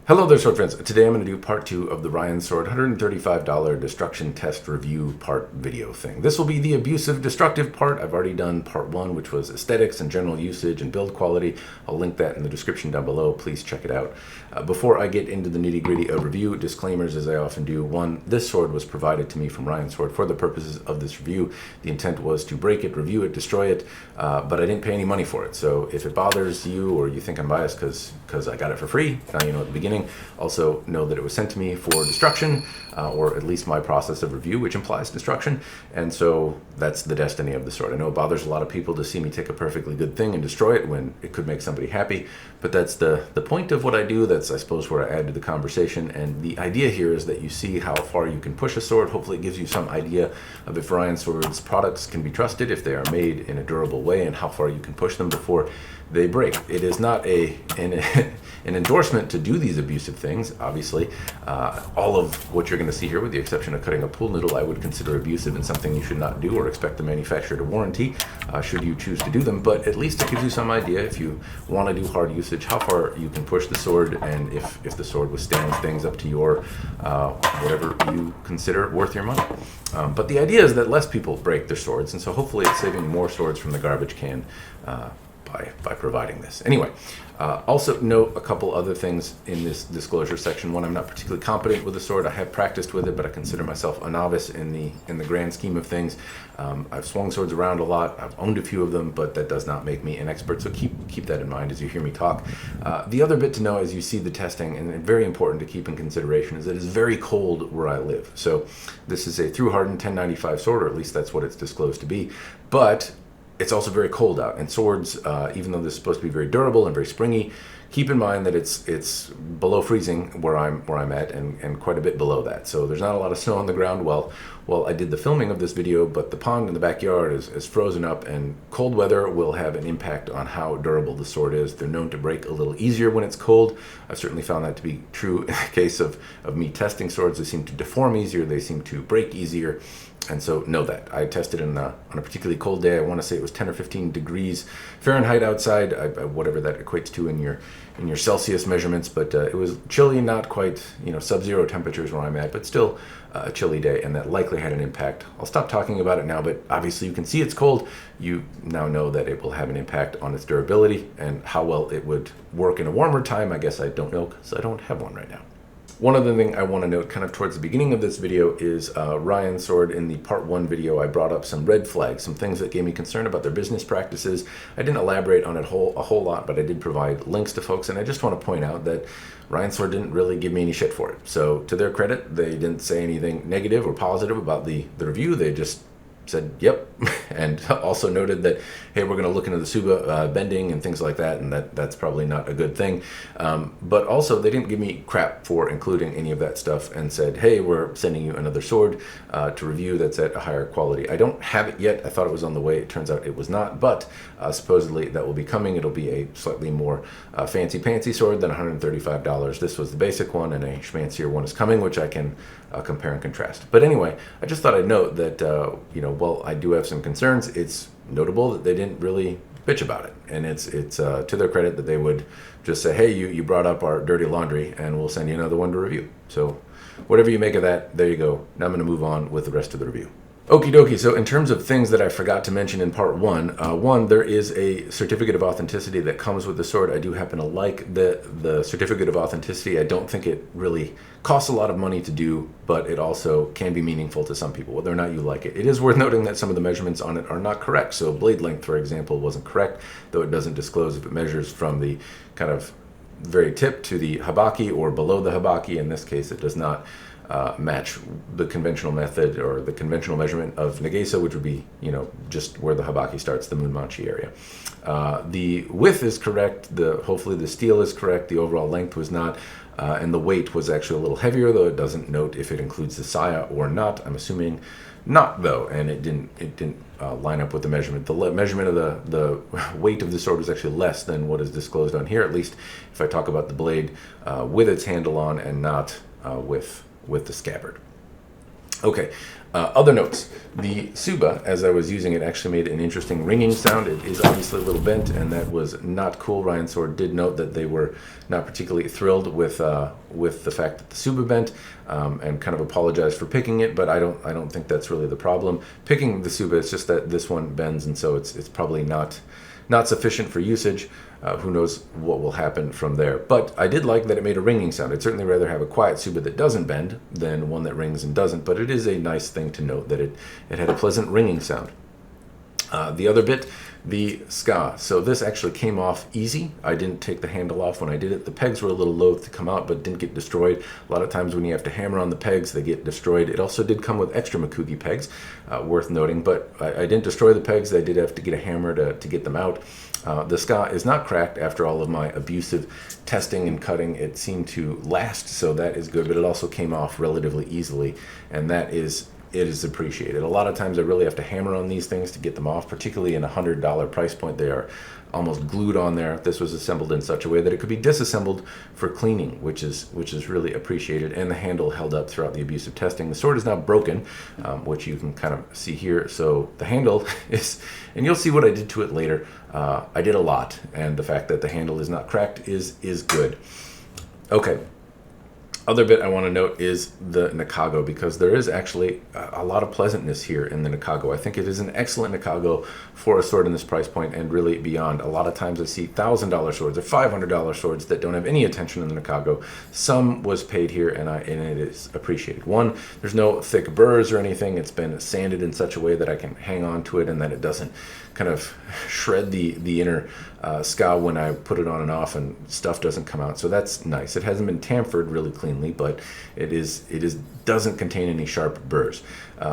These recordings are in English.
Hello there, sword friends. Today I'm going to do part 2 of the RyanSword $135 destruction test review part video thing. This will be the abusive destructive part. I've already done part 1, which was aesthetics and general usage and build quality. I'll link that in the description down below. Please check it out. Before I get into the nitty-gritty of review, disclaimers as I often do. 1, this sword was provided to me from RyanSword for the purposes of this review. The intent was to break it, review it, destroy it, but I didn't pay any money for it. So if it bothers you or you think I'm biased because I got it for free, now you know at the beginning. Also know that it was sent to me for destruction, or at least my process of review, which implies destruction, and so that's the destiny of the sword. I know it bothers a lot of people to see me take a perfectly good thing and destroy it when it could make somebody happy, but that's the point of what I do. That's, I suppose, where I add to the conversation, and the idea here is that you see how far you can push a sword. Hopefully it gives you some idea of if RyanSword's products can be trusted, if they are made in a durable way, and how far you can push them before they break. It is not an endorsement to do these abusive things. Obviously, all of what you're going to see here, with the exception of cutting a pool noodle, I would consider abusive and something you should not do or expect the manufacturer to warranty, should you choose to do them. But at least it gives you some idea, if you want to do hard usage, how far you can push the sword, and if the sword withstands things up to your whatever you consider worth your money. But the idea is that less people break their swords, and so hopefully it's saving more swords from the garbage can by providing this. Anyway, also note a couple other things in this disclosure section. One, I'm not particularly competent with the sword. I have practiced with it, but I consider myself a novice in the grand scheme of things. I've swung swords around a lot. I've owned a few of them, but that does not make me an expert, so keep that in mind as you hear me talk. The other bit to know as you see the testing, and very important to keep in consideration, is that it's very cold where I live. So this is a through-hardened 1095 sword, or at least that's what it's disclosed to be, but it's also very cold out, and swords, even though this is supposed to be very durable and very springy, keep in mind that it's below freezing where I'm at, and quite a bit below that. So there's not a lot of snow on the ground. Well, I did the filming of this video, but the pond in the backyard is frozen up, and cold weather will have an impact on how durable the sword is. They're known to break a little easier when it's cold. I've certainly found that to be true in the case of me testing swords. They seem to deform easier, they seem to break easier. And so know that. I tested on a particularly cold day. I want to say it was 10 or 15 degrees Fahrenheit outside, whatever that equates to in your Celsius measurements. But it was chilly, not quite sub-zero temperatures where I'm at, but still a chilly day, and that likely had an impact. I'll stop talking about it now, but obviously you can see it's cold. You now know that it will have an impact on its durability, and how well it would work in a warmer time, I guess I don't know, because I don't have one right now. One other thing I want to note kind of towards the beginning of this video is RyanSword. In the part 1 video, I brought up some red flags, some things that gave me concern about their business practices. I didn't elaborate on it a whole lot, but I did provide links to folks, and I just want to point out that RyanSword didn't really give me any shit for it. So to their credit, they didn't say anything negative or positive about the review. They just said yep, and also noted that, hey, we're going to look into the tsuba bending and things like that, and that's probably not a good thing. But also, they didn't give me crap for including any of that stuff, and said, hey, we're sending you another sword to review that's at a higher quality. I don't have it yet. I thought it was on the way. It turns out it was not, but supposedly that will be coming. It'll be a slightly more fancy-pantsy sword than $135. This was the basic one, and a schmancier one is coming, which I can compare and contrast. But anyway, I just thought I'd note that, while I do have some concerns, it's notable that they didn't really bitch about it. And it's to their credit that they would just say, hey, you brought up our dirty laundry, and we'll send you another one to review. So whatever you make of that, there you go. Now I'm going to move on with the rest of the review. Okie dokie, so in terms of things that I forgot to mention in part 1, there is a certificate of authenticity that comes with the sword. I do happen to like the certificate of authenticity. I don't think it really costs a lot of money to do, but it also can be meaningful to some people, whether or not you like it. It is worth noting that some of the measurements on it are not correct. So blade length, for example, wasn't correct, though it doesn't disclose if it measures from the kind of very tip to the habaki or below the habaki. In this case, it does not match the conventional method or the conventional measurement of Nagasa, which would be, just where the habaki starts, the Munmachi area. The width is correct. Hopefully the steel is correct. The overall length was not, and the weight was actually a little heavier, though it doesn't note if it includes the saya or not. I'm assuming not, though, and it didn't line up with the measurement. The measurement of the weight of the sword was actually less than what is disclosed on here, at least if I talk about the blade with its handle on, and not with the scabbard. Okay, other notes. The tsuba, as I was using it, actually made an interesting ringing sound. It is obviously a little bent, and that was not cool. RyanSword did note that they were not particularly thrilled with the fact that the tsuba bent, and kind of apologized for picking it. But I don't think that's really the problem. Picking the tsuba, it's just that this one bends, and so it's probably not sufficient for usage. Who knows what will happen from there. But I did like that it made a ringing sound. I'd certainly rather have a quiet tsuba that doesn't bend than one that rings and doesn't, but it is a nice thing to note that it had a pleasant ringing sound. The other bit, the ska. So this actually came off easy. I didn't take the handle off when I did it. The pegs were a little loath to come out, but didn't get destroyed. A lot of times when you have to hammer on the pegs, they get destroyed. It also did come with extra Makugi pegs, worth noting, but I didn't destroy the pegs. I did have to get a hammer to get them out. The ska is not cracked after all of my abusive testing and cutting. It seemed to last, so that is good, but it also came off relatively easily, and it is appreciated. A lot of times I really have to hammer on these things to get them off, particularly in a $100 price point. They are almost glued on there. This was assembled in such a way that it could be disassembled for cleaning, which is really appreciated, and the handle held up throughout the abusive testing. The sword is now broken, which you can kind of see here. So the handle is, and you'll see what I did to it later. I did a lot, and the fact that the handle is not cracked is good. Okay. Other bit I want to note is the Nakago, because there is actually a lot of pleasantness here in the Nakago. I think it is an excellent Nakago for a sword in this price point and really beyond. A lot of times I see $1,000 swords or $500 swords that don't have any attention in the Nakago. Some was paid here, and it is appreciated. One, there's no thick burrs or anything. It's been sanded in such a way that I can hang on to it and that it doesn't kind of shred the inner ska when I put it on and off, and stuff doesn't come out. So that's nice. It hasn't been tampered really cleanly, but it doesn't contain any sharp burrs.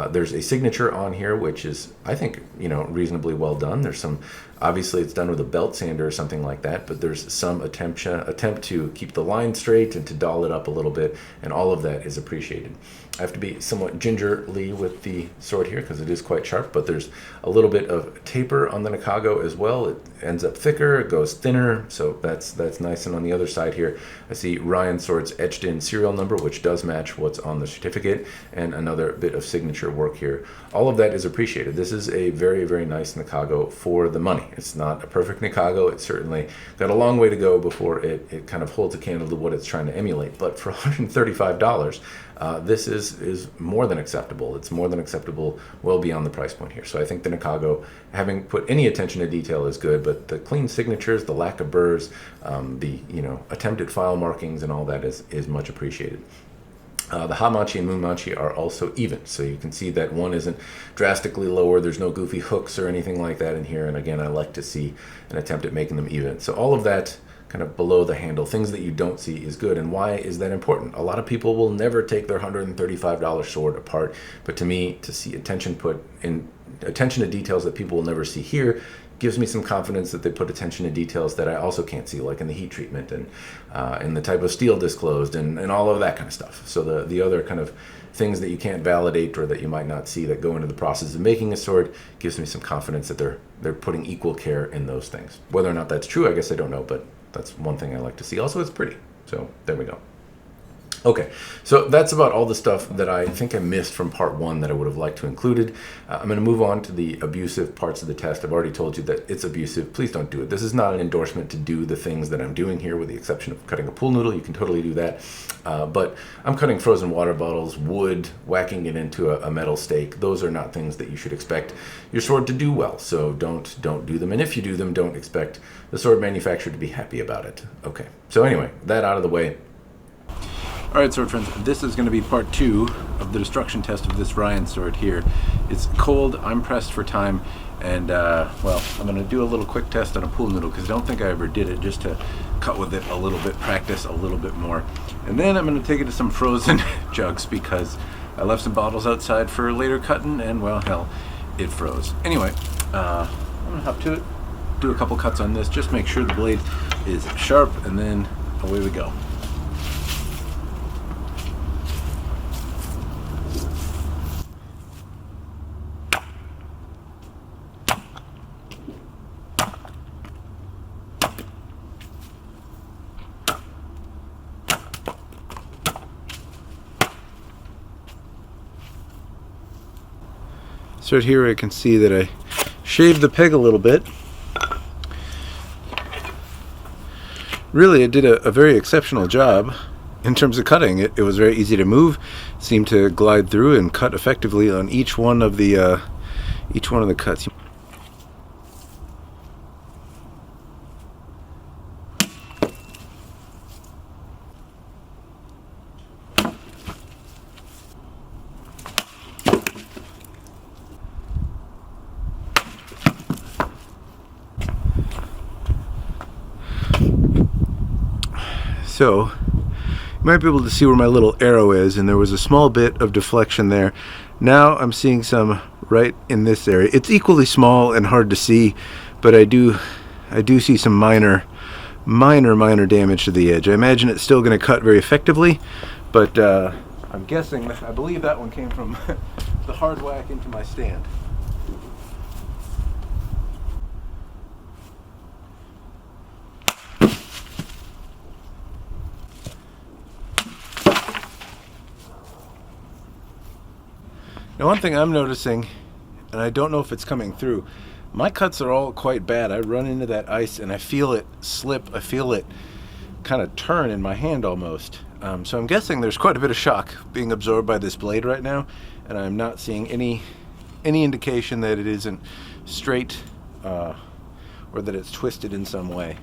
There's a signature on here, which is, I think, reasonably well done. There's some, obviously it's done with a belt sander or something like that, but there's some attempt to keep the line straight and to doll it up a little bit, and all of that is appreciated. I have to be somewhat gingerly with the sword here because it is quite sharp, but there's a little bit of taper on the Nakago as well. It ends up thicker, it goes thinner, so that's nice. And on the other side here, I see RyanSword's etched in serial number, which does match what's on the certificate, and another bit of signature work here. All of that is appreciated. This is a very, very nice Nakago for the money. It's not a perfect Nakago. It's certainly got a long way to go before it kind of holds a candle to what it's trying to emulate. But for $135, this is more than acceptable. It's more than acceptable, well beyond the price point here. So I think the Nakago, having put any attention to detail, is good, but the clean signatures, the lack of burrs, the attempted file markings and all that is much appreciated. The hamachi and moonmachi are also even, so you can see that one isn't drastically lower. There's no goofy hooks or anything like that in here, and again, I like to see an attempt at making them even. So all of that kind of below the handle, things that you don't see, is good. And why is that important? A lot of people will never take their $135 sword apart, but to me, to see attention to details that people will never see here gives me some confidence that they put attention to details that I also can't see, like in the heat treatment and in the type of steel disclosed and all of that kind of stuff. So the other kind of things that you can't validate or that you might not see that go into the process of making a sword gives me some confidence that they're putting equal care in those things. Whether or not that's true, I guess I don't know, but that's one thing I like to see. Also, it's pretty. So there we go. Okay, so that's about all the stuff that I think I missed from part one that I would have liked to included. I'm going to move on to the abusive parts of the test. I've already told you that it's abusive. Please don't do it. This is not an endorsement to do the things that I'm doing here, with the exception of cutting a pool noodle. You can totally do that. But I'm cutting frozen water bottles, wood, whacking it into a metal stake. Those are not things that you should expect your sword to do well. So don't do them. And if you do them, don't expect the sword manufacturer to be happy about it. Okay, so anyway, that out of the way. Alright, sword friends, this is going to be part two of the destruction test of this RyanSword here. It's cold, I'm pressed for time, and well, I'm going to do a little quick test on a pool noodle because I don't think I ever did it, just to cut with it a little bit, practice a little bit more. And then I'm going to take it to some frozen jugs because I left some bottles outside for later cutting, and well, hell, it froze. Anyway, I'm going to hop to it, do a couple cuts on this, just make sure the blade is sharp, and then away we go. So right here I can see that I shaved the peg a little bit. Really, it did a very exceptional job in terms of cutting. It was very easy to move, seemed to glide through and cut effectively on each one of the cuts. So, you might be able to see where my little arrow is, and there was a small bit of deflection there. Now I'm seeing some right in this area. It's equally small and hard to see, but I do see some minor damage to the edge. I imagine it's still going to cut very effectively, but I'm guessing, I believe that one came from the hard whack into my stand. Now, one thing I'm noticing, and I don't know if it's coming through, my cuts are all quite bad. I run into that ice and I feel it slip. I feel it kind of turn in my hand almost. So I'm guessing there's quite a bit of shock being absorbed by this blade right now, and I'm not seeing any indication that it isn't straight or that it's twisted in some way.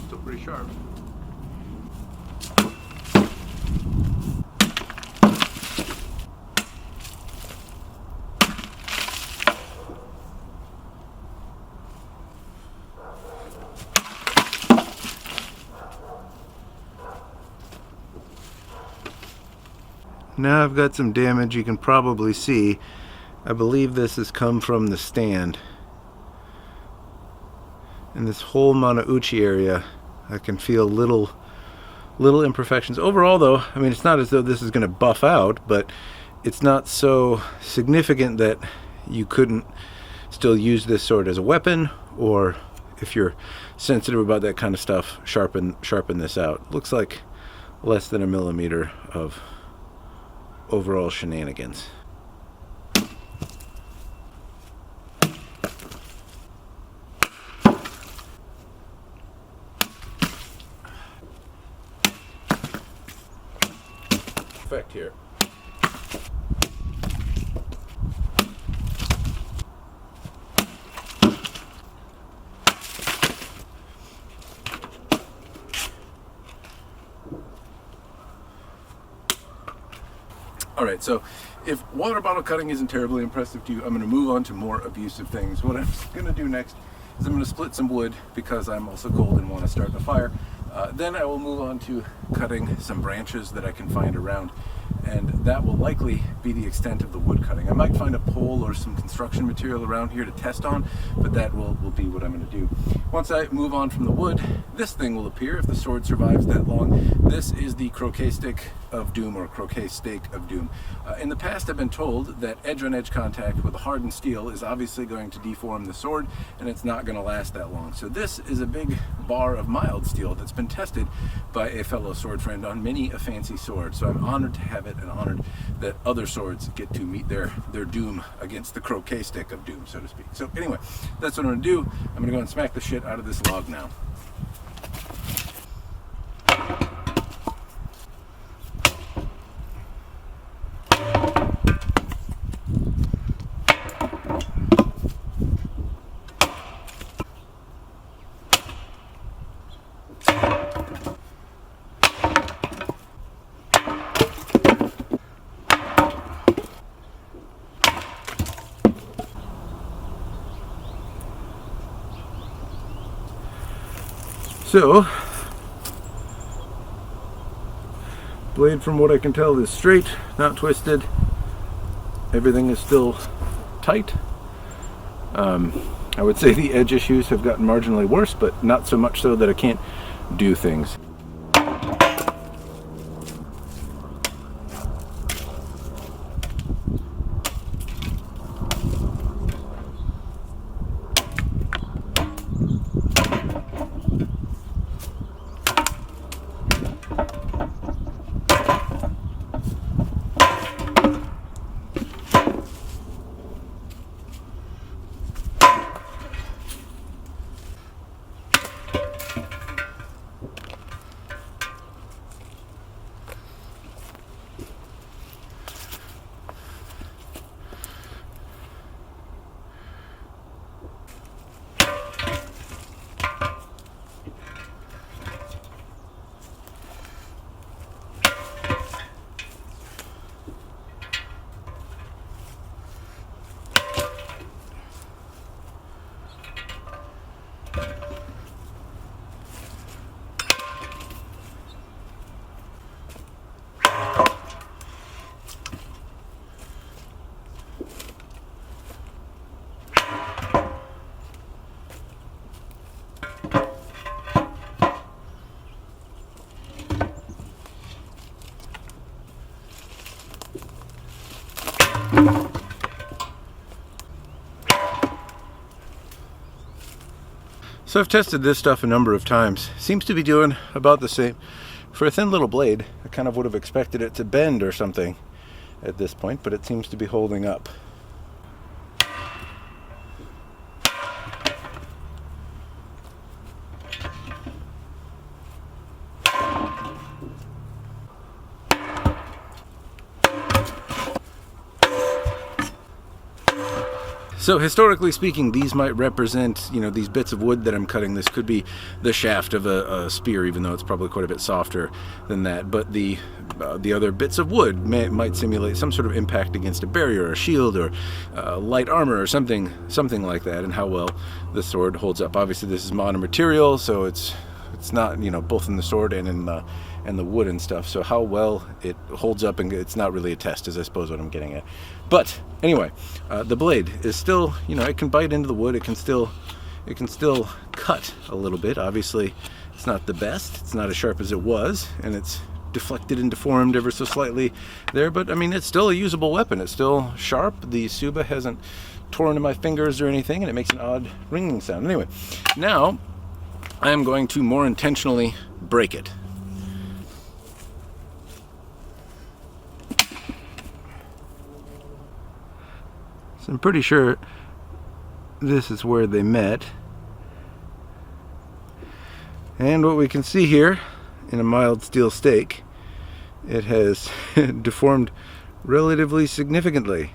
Still pretty sharp. Now I've got some damage you can probably see. I believe this has come from the stand. In this whole Manouchi area, I can feel little imperfections. Overall though, I mean, it's not as though this is going to buff out, but it's not so significant that you couldn't still use this sword as a weapon, or if you're sensitive about that kind of stuff, sharpen this out. Looks like less than a millimeter of overall shenanigans. Effect here. Alright, so if water bottle cutting isn't terribly impressive to you, I'm going to move on to more abusive things. What I'm going to do next is I'm going to split some wood because I'm also cold and want to start a fire. Then I will move on to cutting some branches that I can find around, and that will likely be the extent of the wood cutting. I might find a pole or some construction material around here to test on, but that will be what I'm going to do. Once I move on from the wood, this thing will appear if the sword survives that long. This is the croquet stick of doom, or croquet stake of doom. In the past, I've been told that edge-on-edge contact with a hardened steel is obviously going to deform the sword, and it's not going to last that long. So this is a big bar of mild steel that's been tested by a fellow sword friend on many a fancy sword. So I'm honored to have it, and honored that other swords get to meet their doom against the croquet stick of doom, so to speak. So anyway, that's what I'm going to do. I'm going to go and smack the shit out of this log now. So, blade from what I can tell is straight, not twisted. Everything is still tight. I would say the edge issues have gotten marginally worse, but not so much so that I can't do things. So I've tested this stuff a number of times. Seems to be doing about the same. For a thin little blade, I kind of would have expected it to bend or something at this point, but it seems to be holding up. So historically speaking, these might represent, these bits of wood that I'm cutting. This could be the shaft of a spear, even though it's probably quite a bit softer than that. But the other bits of wood might simulate some sort of impact against a barrier or a shield or light armor or something like that, and how well the sword holds up. Obviously, this is mono material, so it's not, both in the sword and in the wood and stuff. So how well it holds up, and it's not really a test, is I suppose what I'm getting at. But anyway, the blade is still, it can bite into the wood. It can still cut a little bit. Obviously, it's not the best. It's not as sharp as it was, and it's deflected and deformed ever so slightly there. But I mean, it's still a usable weapon. It's still sharp. The tsuba hasn't torn into my fingers or anything, and it makes an odd ringing sound. Anyway, now I am going to more intentionally break it. So I'm pretty sure this is where they met. And what we can see here in a mild steel stake, it has deformed relatively significantly.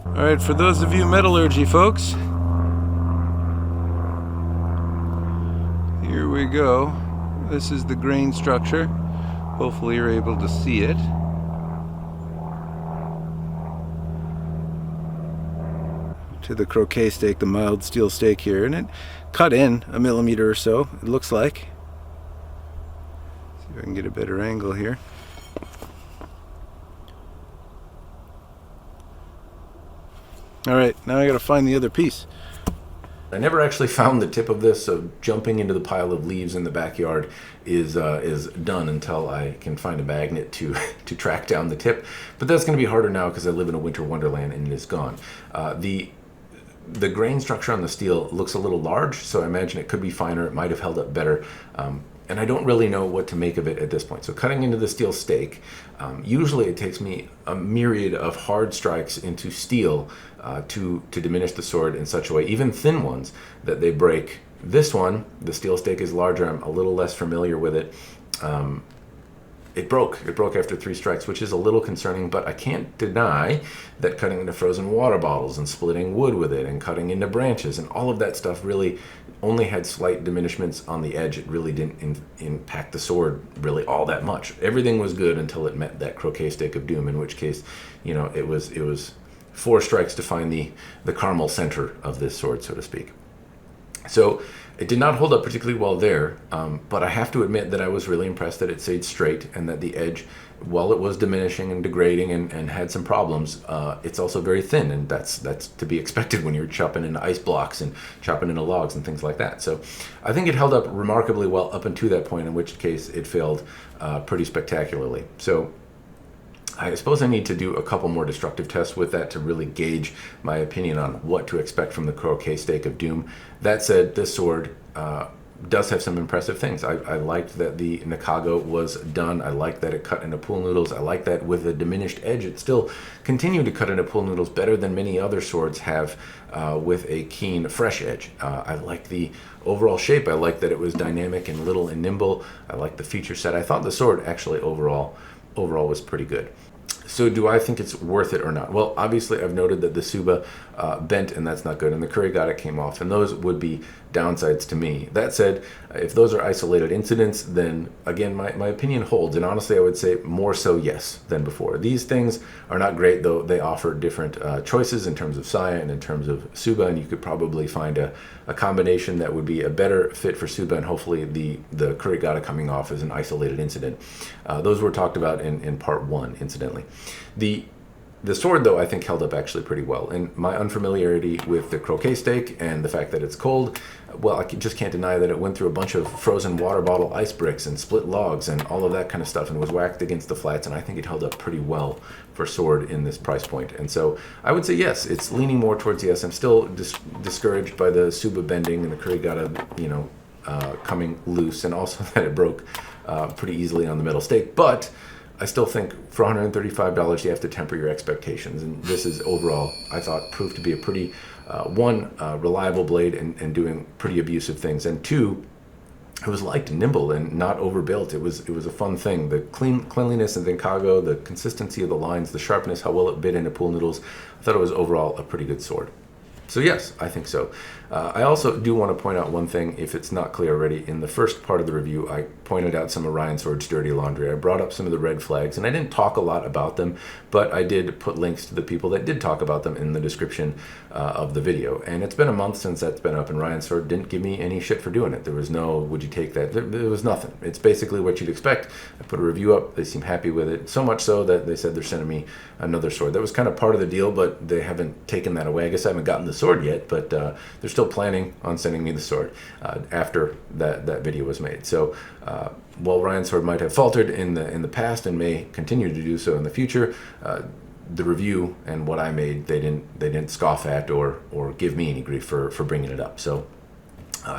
Alright, for those of you metallurgy folks, here we go. This is the grain structure. Hopefully you're able to see it. To the croquet stake, the mild steel stake here, and it cut in 1 millimeter or so, it looks like. See if I can get a better angle here. Alright, now I gotta find the other piece. I never actually found the tip of this, so jumping into the pile of leaves in the backyard is done until I can find a magnet to track down the tip. But that's going to be harder now because I live in a winter wonderland and it is gone. The grain structure on the steel looks a little large, so I imagine it could be finer. It might have held up better. And I don't really know what to make of it at this point. So cutting into the steel stake, usually it takes me a myriad of hard strikes into steel to diminish the sword in such a way, even thin ones, that they break. This one, the steel stake is larger. I'm a little less familiar with it. It broke. It broke after 3 strikes, which is a little concerning, but I can't deny that cutting into frozen water bottles and splitting wood with it and cutting into branches and all of that stuff really only had slight diminishments on the edge. It really didn't impact the sword really all that much. Everything was good until it met that croquet stake of doom, in which case, it was 4 strikes to find the caramel center of this sword, so to speak. So it did not hold up particularly well there, but I have to admit that I was really impressed that it stayed straight and that the edge, while it was diminishing and degrading and had some problems, it's also very thin, and that's to be expected when you're chopping into ice blocks and chopping into logs and things like that. So I think it held up remarkably well up until that point, in which case it failed pretty spectacularly. So I suppose I need to do a couple more destructive tests with that to really gauge my opinion on what to expect from the croquet stake of doom. That said, this sword does have some impressive things. I liked that the Nakago was done. I liked that it cut into pool noodles. I like that with a diminished edge, it still continued to cut into pool noodles better than many other swords have with a keen, fresh edge. I like the overall shape. I like that it was dynamic and little and nimble. I like the feature set. I thought the sword actually overall was pretty good. So do I think it's worth it or not? Well, obviously I've noted that the tsuba bent, and that's not good, and the kurigata came off, and those would be downsides to me. That said, if those are isolated incidents, then again my opinion holds, and honestly I would say more so yes than before. These things are not great, though they offer different choices in terms of saya and in terms of tsuba, and you could probably find a combination that would be a better fit for tsuba, and hopefully the kurigata coming off is an isolated incident. Those were talked about in part 1, incidentally. The The sword, though, I think held up actually pretty well. And my unfamiliarity with the croquet stake and the fact that it's cold, well, just can't deny that it went through a bunch of frozen water bottle ice bricks and split logs and all of that kind of stuff and was whacked against the flats. And I think it held up pretty well for sword in this price point. And so I would say yes, it's leaning more towards yes. I'm still discouraged by the tsuba bending and the kurigata, coming loose, and also that it broke pretty easily on the middle stake. But I still think for $135, you have to temper your expectations. And this is overall, I thought, proved to be a pretty, reliable blade and doing pretty abusive things. And two, it was light and nimble and not overbuilt. It was a fun thing. The cleanliness and Zenkago, the consistency of the lines, the sharpness, how well it bit into pool noodles, I thought it was overall a pretty good sword. So yes, I think so. I also do want to point out one thing, if it's not clear already. In the first part of the review, I pointed out some of RyanSword's dirty laundry. I brought up some of the red flags, and I didn't talk a lot about them, but I did put links to the people that did talk about them in the description of the video. And it's been a month since that's been up, and RyanSword didn't give me any shit for doing it. There was no, would you take that? There was nothing. It's basically what you'd expect. I put a review up. They seem happy with it, so much so that they said they're sending me another sword. That was kind of part of the deal, but they haven't taken that away. I guess I haven't gotten the sword yet, but they're still planning on sending me the sword after that video was made. So while RyanSword might have faltered in the past and may continue to do so in the future, the review and what I made, they didn't scoff at or give me any grief for bringing it up. So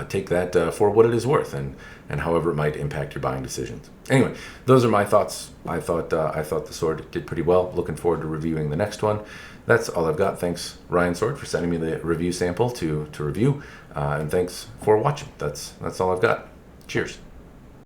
take that for what it is worth, and however it might impact your buying decisions. Anyway, those are my thoughts. I thought the sword did pretty well. Looking forward to reviewing the next one. That's all I've got. Thanks, RyanSword, for sending me the review sample to review, and thanks for watching. That's all I've got. Cheers.